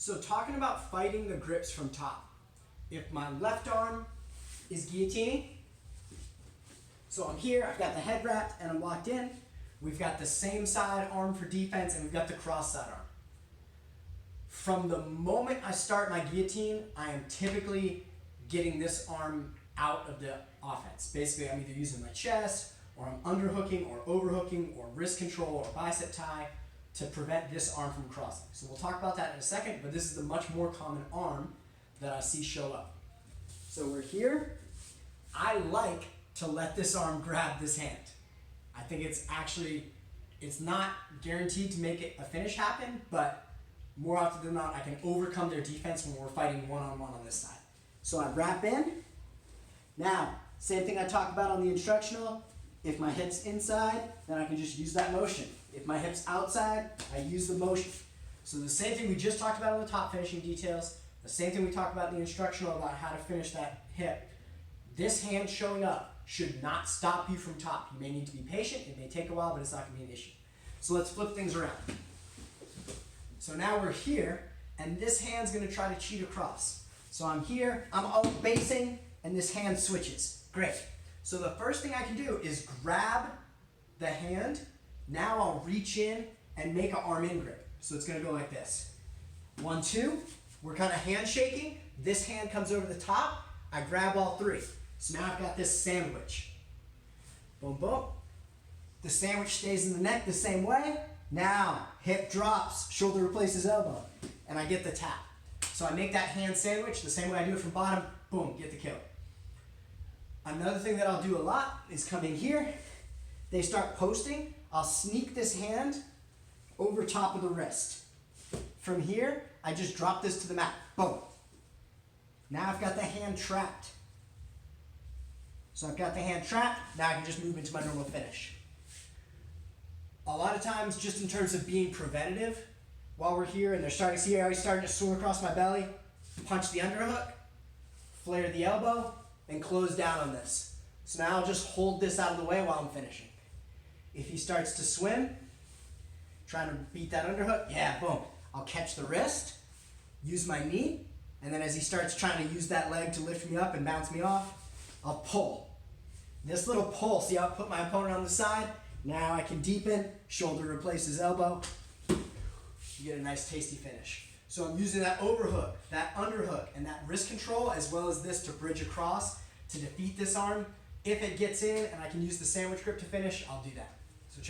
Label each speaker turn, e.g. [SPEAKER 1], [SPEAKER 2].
[SPEAKER 1] So talking about fighting the grips from top. If my left arm is guillotining, so I'm here, I've got the head wrapped and I'm locked in. We've got the same side arm for defense and we've got the cross side arm. From the moment I start my guillotine, I am typically getting this arm out of the offense. Basically, I'm either using my chest, or I'm underhooking or overhooking or wrist control or bicep tie to prevent this arm from crossing. So we'll talk about that in a second, but this is the much more common arm that I see show up. So we're here. I like to let this arm grab this hand. I think it's not guaranteed to make it a finish happen, but more often than not, I can overcome their defense when we're fighting one-on-one on this side. So I wrap in. Now, same thing I talked about on the instructional. If my hip's inside, then I can just use that motion. If my hip's outside, I use the motion. So the same thing we just talked about on the top finishing details, the same thing we talked about in the instructional about how to finish that hip. This hand showing up should not stop you from top. You may need to be patient, it may take a while, but it's not gonna be an issue. So let's flip things around. So now we're here, and this hand's gonna try to cheat across. So I'm here, I'm out basing, and this hand switches. Great. So the first thing I can do is grab the hand. Now I'll reach in and make an arm in grip. So it's gonna go like this. 1, 2, we're kind of handshaking. This hand comes over the top, I grab all three. So now I've got this sandwich. Boom, boom. The sandwich stays in the neck the same way. Now, hip drops, shoulder replaces elbow, and I get the tap. So I make that hand sandwich the same way I do it from bottom, boom, get the kill. Another thing that I'll do a lot is come in here, they start posting, I'll sneak this hand over top of the wrist. From here, I just drop this to the mat, boom. Now I've got the hand trapped. So I've got the hand trapped, now I can just move into my normal finish. A lot of times, just in terms of being preventative, while we're here and they're starting to see already starting to swim across my belly, punch the underhook, flare the elbow, and close down on this. So now I'll just hold this out of the way while I'm finishing. If he starts to swim, trying to beat that underhook, yeah, boom. I'll catch the wrist, use my knee, and then as he starts trying to use that leg to lift me up and bounce me off, I'll pull. This little pull, see how I put my opponent on the side? Now I can deepen, shoulder replaces elbow. You get a nice tasty finish. So I'm using that overhook, that underhook, and that wrist control as well as this to bridge across to defeat this arm. If it gets in and I can use the sandwich grip to finish, I'll do that.